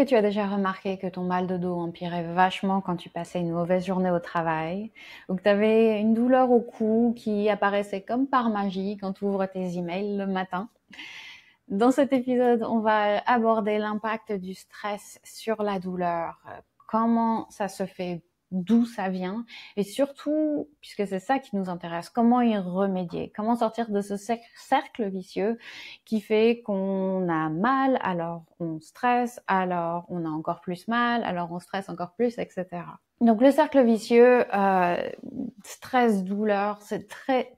que tu as déjà remarqué que ton mal de dos empirait vachement quand tu passais une mauvaise journée au travail, ou que tu avais une douleur au cou qui apparaissait comme par magie quand tu ouvres tes emails le matin? Dans cet épisode, on va aborder l'impact du stress sur la douleur, comment ça se fait, d'où ça vient, et surtout, puisque c'est ça qui nous intéresse, comment y remédier, comment sortir de ce cercle vicieux qui fait qu'on a mal, alors on stresse, alors on a encore plus mal, alors on stresse encore plus, etc. Donc le cercle vicieux, stress, douleur, c'est très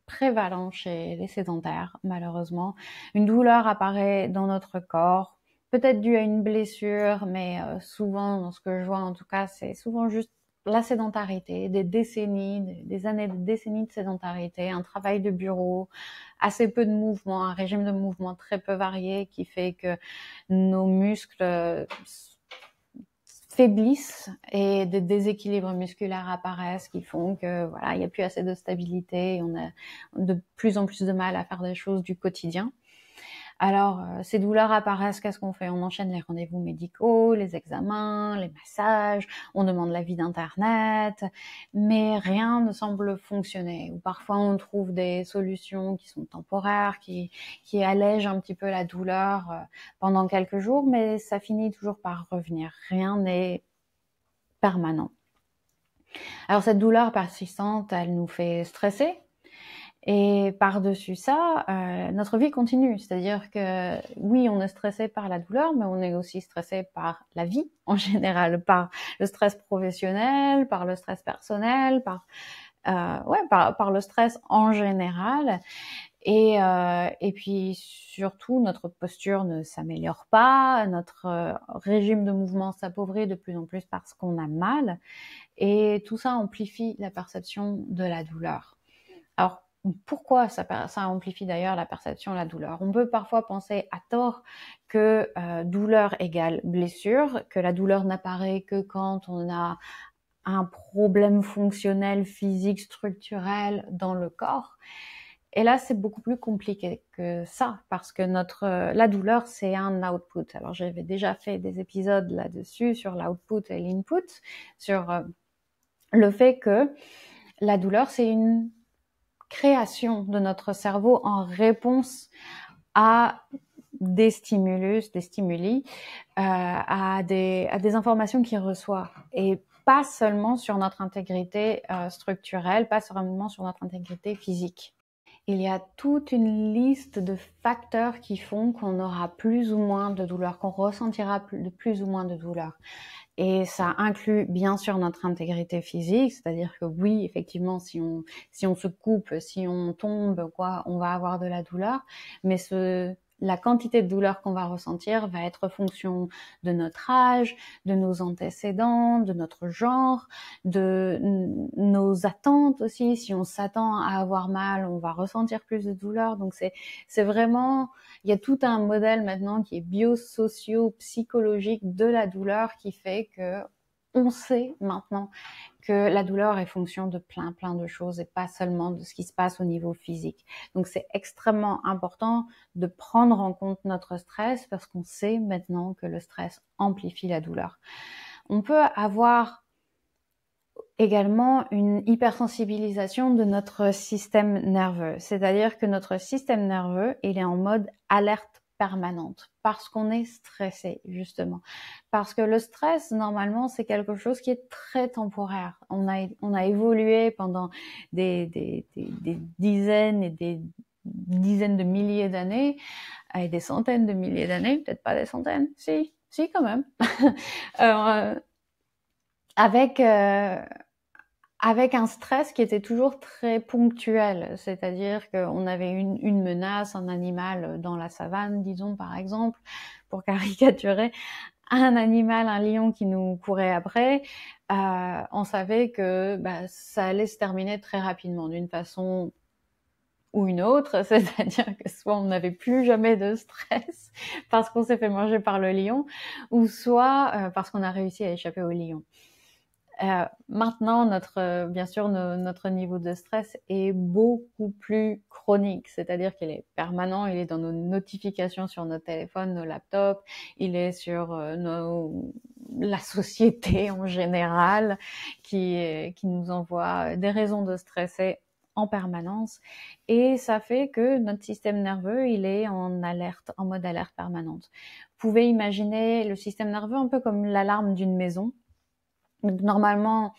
prévalent chez les sédentaires, malheureusement. Une douleur apparaît dans notre corps, peut-être due à une blessure, mais souvent, dans ce que je vois en tout cas, c'est souvent juste la sédentarité, des décennies, des années, des décennies de sédentarité, un travail de bureau, assez peu de mouvement, un régime de mouvement très peu varié qui fait que nos muscles faiblissent et des déséquilibres musculaires apparaissent qui font que voilà, il n'y a plus assez de stabilité et on a de plus en plus de mal à faire des choses du quotidien. Alors, ces douleurs apparaissent, qu'est-ce qu'on fait? On enchaîne les rendez-vous médicaux, les examens, les massages, on demande l'avis d'Internet, mais rien ne semble fonctionner. Ou parfois, on trouve des solutions qui sont temporaires, qui allègent un petit peu la douleur pendant quelques jours, mais ça finit toujours par revenir. Rien n'est permanent. Alors, cette douleur persistante, elle nous fait stresser. Et par-dessus ça, notre vie continue. C'est-à-dire que oui, on est stressé par la douleur, mais on est aussi stressé par la vie en général, par le stress professionnel, par le stress personnel, par le stress en général. Et puis surtout, notre posture ne s'améliore pas, notre régime de mouvement s'appauvrit de plus en plus parce qu'on a mal. Et tout ça amplifie la perception de la douleur. Alors, pourquoi ça amplifie d'ailleurs la perception de la douleur? On peut parfois penser à tort que douleur égale blessure, que la douleur n'apparaît que quand on a un problème fonctionnel, physique, structurel dans le corps. Et là, c'est beaucoup plus compliqué que ça, parce que la douleur, c'est un output. Alors, j'avais déjà fait des épisodes là-dessus, sur l'output et l'input, sur le fait que la douleur, c'est une création de notre cerveau en réponse à des stimuli, à des informations qu'il reçoit, et pas seulement sur notre intégrité structurelle, pas seulement sur notre intégrité physique. Il y a toute une liste de facteurs qui font qu'on aura plus ou moins de douleur, qu'on ressentira plus ou moins de douleur. Et ça inclut bien sûr notre intégrité physique, c'est-à-dire que oui, effectivement, si on se coupe, si on tombe, on va avoir de la douleur, mais la quantité de douleur qu'on va ressentir va être fonction de notre âge, de nos antécédents, de notre genre, de nos attentes aussi. Si on s'attend à avoir mal, on va ressentir plus de douleur. Donc c'est vraiment, il y a tout un modèle maintenant qui est bio-socio-psychologique de la douleur qui fait que on sait maintenant que la douleur est fonction de plein de choses et pas seulement de ce qui se passe au niveau physique. Donc c'est extrêmement important de prendre en compte notre stress parce qu'on sait maintenant que le stress amplifie la douleur. On peut avoir également une hypersensibilisation de notre système nerveux, c'est-à-dire que notre système nerveux, il est en mode alerte permanente parce qu'on est stressé, justement. Parce que le stress, normalement, c'est quelque chose qui est très temporaire. On a évolué pendant des dizaines et des dizaines de milliers d'années, et des centaines de milliers d'années, peut-être pas des centaines, si quand même, avec un stress qui était toujours très ponctuel, c'est-à-dire qu'on avait une menace, un animal dans la savane, disons par exemple, pour caricaturer, un animal, un lion qui nous courait après, on savait que ça allait se terminer très rapidement, d'une façon ou une autre, c'est-à-dire que soit on n'avait plus jamais de stress parce qu'on s'est fait manger par le lion, ou soit parce qu'on a réussi à échapper au lion. Maintenant, bien sûr, notre niveau de stress est beaucoup plus chronique, c'est-à-dire qu'il est permanent, il est dans nos notifications sur nos téléphones, nos laptops, il est sur la société en général qui nous envoie des raisons de stresser en permanence, et ça fait que notre système nerveux, il est en alerte, en mode alerte permanente. Vous pouvez imaginer le système nerveux un peu comme l'alarme d'une maison. Donc, normalement,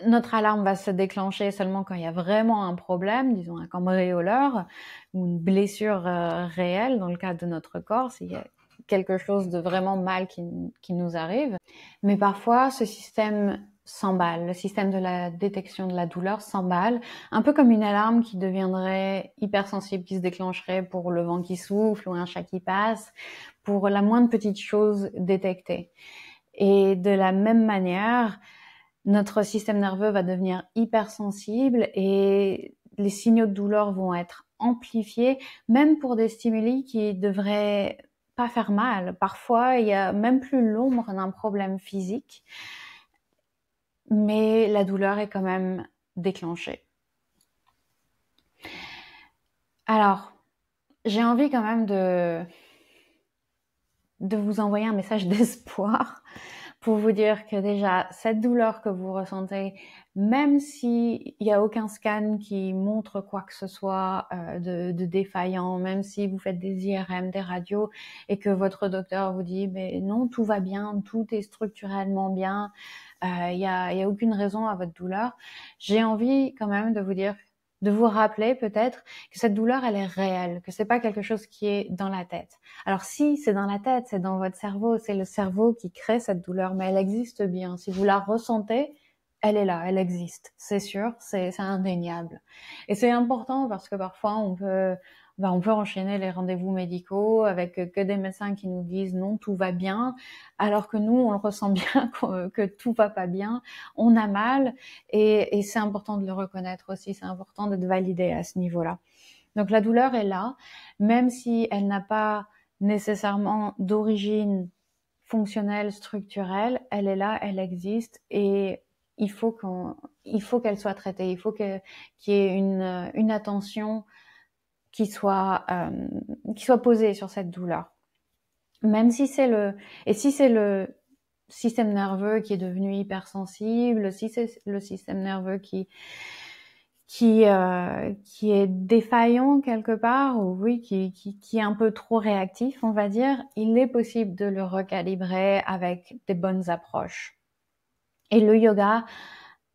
notre alarme va se déclencher seulement quand il y a vraiment un problème, disons un cambrioleur ou une blessure réelle dans le cas de notre corps, s'il y a quelque chose de vraiment mal qui nous arrive. Mais parfois, ce système s'emballe, le système de la détection de la douleur s'emballe, un peu comme une alarme qui deviendrait hypersensible, qui se déclencherait pour le vent qui souffle ou un chat qui passe, pour la moindre petite chose détectée. Et de la même manière, notre système nerveux va devenir hypersensible et les signaux de douleur vont être amplifiés, même pour des stimuli qui devraient pas faire mal. Parfois, il y a même plus l'ombre d'un problème physique, mais la douleur est quand même déclenchée. Alors, j'ai envie quand même de vous envoyer un message d'espoir pour vous dire que déjà, cette douleur que vous ressentez, même s'il n'y a aucun scan qui montre quoi que ce soit de défaillant, même si vous faites des IRM, des radios, et que votre docteur vous dit « mais non, tout va bien, tout est structurellement bien, il y a aucune raison à votre douleur », j'ai envie quand même de vous dire, de vous rappeler peut-être que cette douleur, elle est réelle, que c'est pas quelque chose qui est dans la tête. Alors si c'est dans la tête, c'est dans votre cerveau, c'est le cerveau qui crée cette douleur, mais elle existe bien. Si vous la ressentez, elle est là, elle existe, c'est sûr, c'est indéniable. Et c'est important parce que parfois on peut enchaîner les rendez-vous médicaux avec que des médecins qui nous disent non, tout va bien, alors que nous, on le ressent bien que tout va pas bien, on a mal, et c'est important de le reconnaître aussi, c'est important d'être validé à ce niveau-là. Donc la douleur est là, même si elle n'a pas nécessairement d'origine fonctionnelle, structurelle, elle est là, elle existe, et il faut qu'elle soit traitée, il faut qu'il y ait une attention qui soit posée sur cette douleur. Même si c'est le système nerveux qui est devenu hypersensible, si c'est le système nerveux qui est défaillant quelque part, ou oui, qui est un peu trop réactif, on va dire, il est possible de le recalibrer avec des bonnes approches. Et le yoga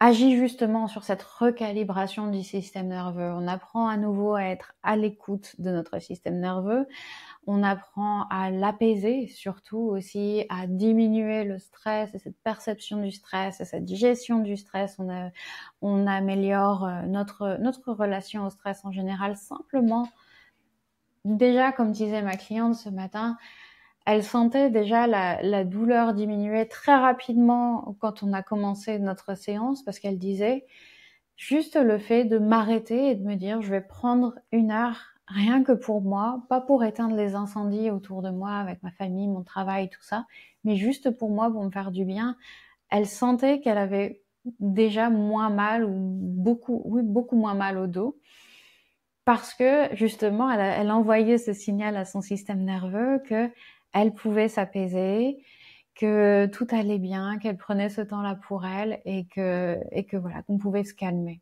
agit justement sur cette recalibration du système nerveux. On apprend à nouveau à être à l'écoute de notre système nerveux. On apprend à l'apaiser, surtout aussi à diminuer le stress et cette perception du stress et cette gestion du stress. On améliore notre relation au stress en général simplement. Déjà, comme disait ma cliente ce matin, elle sentait déjà la douleur diminuer très rapidement quand on a commencé notre séance, parce qu'elle disait juste le fait de m'arrêter et de me dire je vais prendre 1 heure rien que pour moi, pas pour éteindre les incendies autour de moi avec ma famille, mon travail, tout ça, mais juste pour moi, pour me faire du bien. Elle sentait qu'elle avait déjà moins mal, ou beaucoup moins mal au dos, parce que justement elle envoyait ce signal à son système nerveux que elle pouvait s'apaiser, que tout allait bien, qu'elle prenait ce temps-là pour elle, et que voilà, qu'on pouvait se calmer.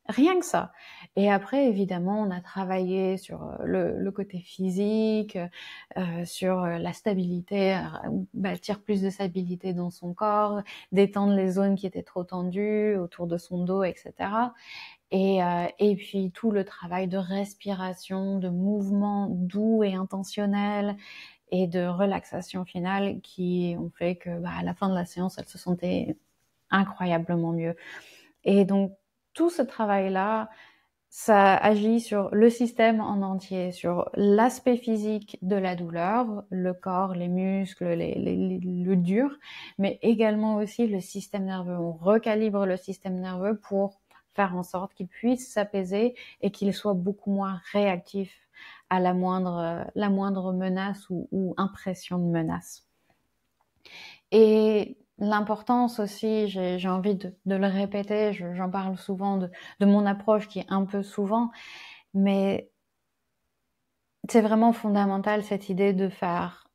Rien que ça. Et après, évidemment, on a travaillé sur le côté physique, sur la stabilité, bâtir plus de stabilité dans son corps, détendre les zones qui étaient trop tendues autour de son dos, etc. Et puis tout le travail de respiration, de mouvement doux et intentionnel, et de relaxation finale qui ont fait que à la fin de la séance, elle se sentait incroyablement mieux. Et donc tout ce travail-là, ça agit sur le système en entier, sur l'aspect physique de la douleur, le corps, les muscles, le dur, mais également aussi le système nerveux. On recalibre le système nerveux pour faire en sorte qu'il puisse s'apaiser et qu'il soit beaucoup moins réactif à la moindre menace ou impression de menace. Et l'importance aussi, j'ai envie de le répéter, j'en parle souvent de mon approche qui est un peu souvent, mais c'est vraiment fondamental cette idée de faire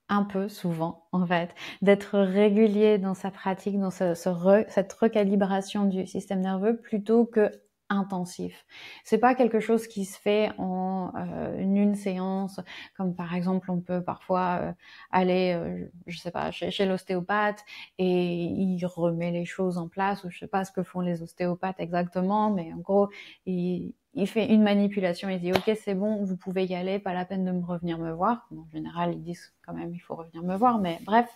un peu souvent, en fait, d'être régulier dans sa pratique, dans cette recalibration du système nerveux plutôt que intensif. C'est pas quelque chose qui se fait en une séance, comme par exemple on peut parfois aller, je sais pas, chez l'ostéopathe et il remet les choses en place, ou je sais pas ce que font les ostéopathes exactement, mais en gros il fait une manipulation, il dit ok c'est bon, vous pouvez y aller, pas la peine de me revenir me voir. Bon, en général ils disent quand même il faut revenir me voir, mais bref.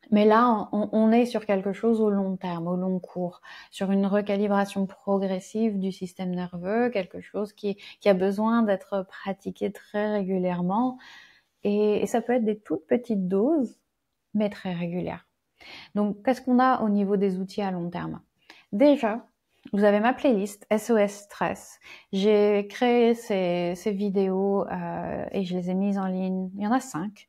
Mais là on est sur quelque chose au long terme, au long cours, sur une recalibration progressive du système nerveux, quelque chose qui a besoin d'être pratiqué très régulièrement, et ça peut être des toutes petites doses, mais très régulières. Donc qu'est-ce qu'on a au niveau des outils à long terme? Déjà, vous avez ma playlist SOS Stress. J'ai créé ces vidéos et je les ai mises en ligne. Il y en a 5.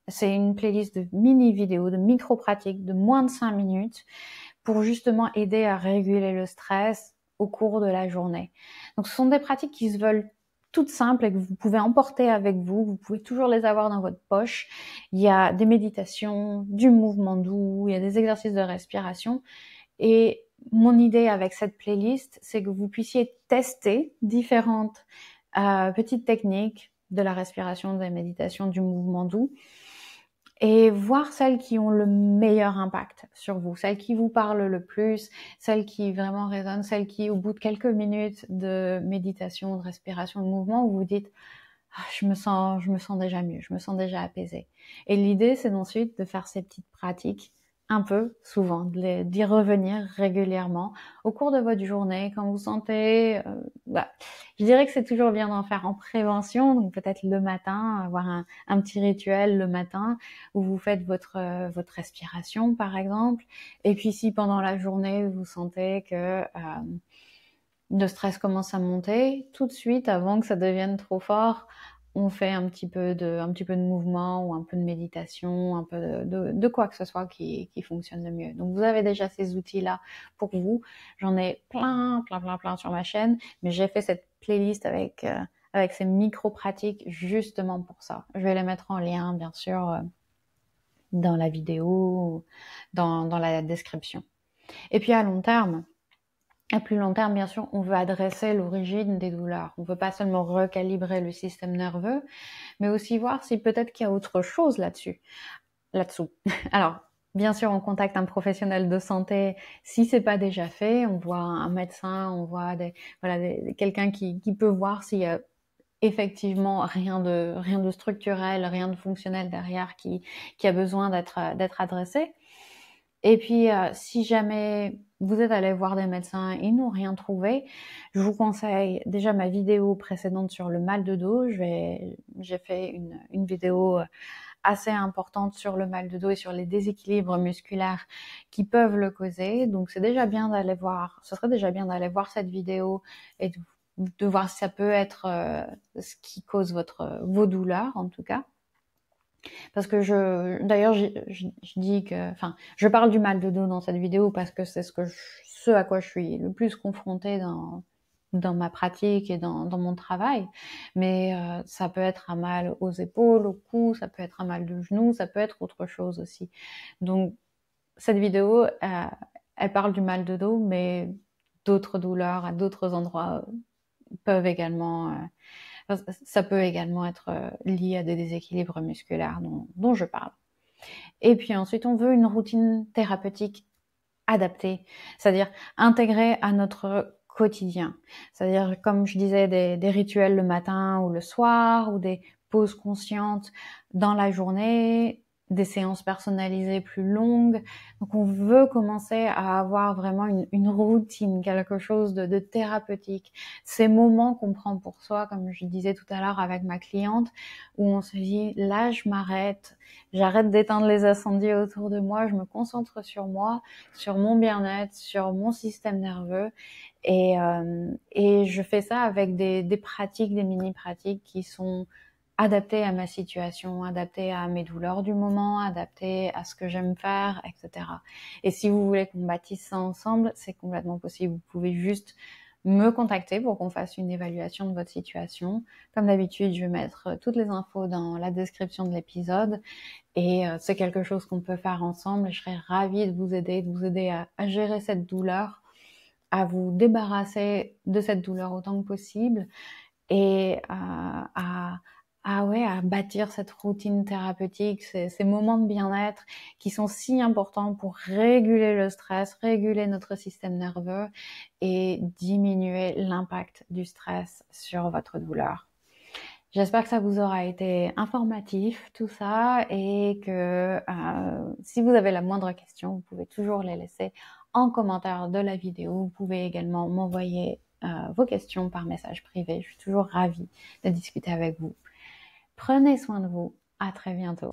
C'est une playlist de mini-vidéos, de micro-pratiques de moins de 5 minutes pour justement aider à réguler le stress au cours de la journée. Donc ce sont des pratiques qui se veulent toutes simples et que vous pouvez emporter avec vous. Vous pouvez toujours les avoir dans votre poche. Il y a des méditations, du mouvement doux, il y a des exercices de respiration. Et mon idée avec cette playlist, c'est que vous puissiez tester différentes petites techniques de la respiration, de la méditation, du mouvement doux, et voir celles qui ont le meilleur impact sur vous, celles qui vous parlent le plus, celles qui vraiment résonnent, celles qui, au bout de quelques minutes de méditation, de respiration, de mouvement, vous vous dites ah, je me sens déjà mieux, je me sens déjà apaisée. Et l'idée, c'est ensuite de faire ces petites pratiques un peu souvent, d'y revenir régulièrement au cours de votre journée, quand vous sentez. Je dirais que c'est toujours bien d'en faire en prévention, donc peut-être le matin, avoir un petit rituel le matin où vous faites votre respiration, par exemple. Et puis si pendant la journée vous sentez que le stress commence à monter, tout de suite, avant que ça devienne trop fort, on fait un petit peu de mouvement ou un peu de méditation, un peu de quoi que ce soit qui fonctionne le mieux. Donc vous avez déjà ces outils-là pour vous. J'en ai plein sur ma chaîne, mais j'ai fait cette playlist avec ces micro-pratiques justement pour ça. Je vais les mettre en lien, bien sûr, dans la vidéo, dans la description. Et puis à long terme, à plus long terme, bien sûr, on veut adresser l'origine des douleurs. On ne veut pas seulement recalibrer le système nerveux, mais aussi voir si peut-être qu'il y a autre chose là-dessous. Alors, bien sûr, on contacte un professionnel de santé si c'est pas déjà fait. On voit un médecin, on voit quelqu'un qui peut voir s'il y a effectivement rien de structurel, rien de fonctionnel derrière qui a besoin d'être adressé. Et puis, si jamais vous êtes allé voir des médecins, ils n'ont rien trouvé, je vous conseille déjà ma vidéo précédente sur le mal de dos. J'ai fait une vidéo assez importante sur le mal de dos et sur les déséquilibres musculaires qui peuvent le causer. Donc, c'est déjà bien d'aller voir, ce serait déjà bien d'aller voir cette vidéo et de voir si ça peut être ce qui cause vos douleurs, en tout cas. Parce que d'ailleurs, je dis que, enfin, je parle du mal de dos dans cette vidéo parce que c'est ce à quoi je suis le plus confrontée dans ma pratique et dans mon travail. Mais ça peut être un mal aux épaules, au cou, ça peut être un mal de genou, ça peut être autre chose aussi. Donc, cette vidéo, elle parle du mal de dos, mais d'autres douleurs à d'autres endroits peuvent également ça peut également être lié à des déséquilibres musculaires dont je parle. Et puis ensuite, on veut une routine thérapeutique adaptée, c'est-à-dire intégrée à notre quotidien. C'est-à-dire, comme je disais, des rituels le matin ou le soir, ou des pauses conscientes dans la journée, des séances personnalisées plus longues. Donc on veut commencer à avoir vraiment une routine, quelque chose de thérapeutique. Ces moments qu'on prend pour soi, comme je disais tout à l'heure avec ma cliente, où on se dit, là je m'arrête, j'arrête d'éteindre les incendies autour de moi, je me concentre sur moi, sur mon bien-être, sur mon système nerveux, et je fais ça avec des pratiques, des mini-pratiques qui sont adapté à ma situation, adapté à mes douleurs du moment, adapté à ce que j'aime faire, etc. Et si vous voulez qu'on bâtisse ça ensemble, c'est complètement possible. Vous pouvez juste me contacter pour qu'on fasse une évaluation de votre situation. Comme d'habitude, je vais mettre toutes les infos dans la description de l'épisode et c'est quelque chose qu'on peut faire ensemble. Je serais ravie de vous aider à gérer cette douleur, à vous débarrasser de cette douleur autant que possible et à bâtir cette routine thérapeutique, ces moments de bien-être qui sont si importants pour réguler le stress, réguler notre système nerveux et diminuer l'impact du stress sur votre douleur. J'espère que ça vous aura été informatif, tout ça, et que si vous avez la moindre question, vous pouvez toujours les laisser en commentaire de la vidéo. Vous pouvez également m'envoyer vos questions par message privé. Je suis toujours ravie de discuter avec vous. Prenez soin de vous. À très bientôt.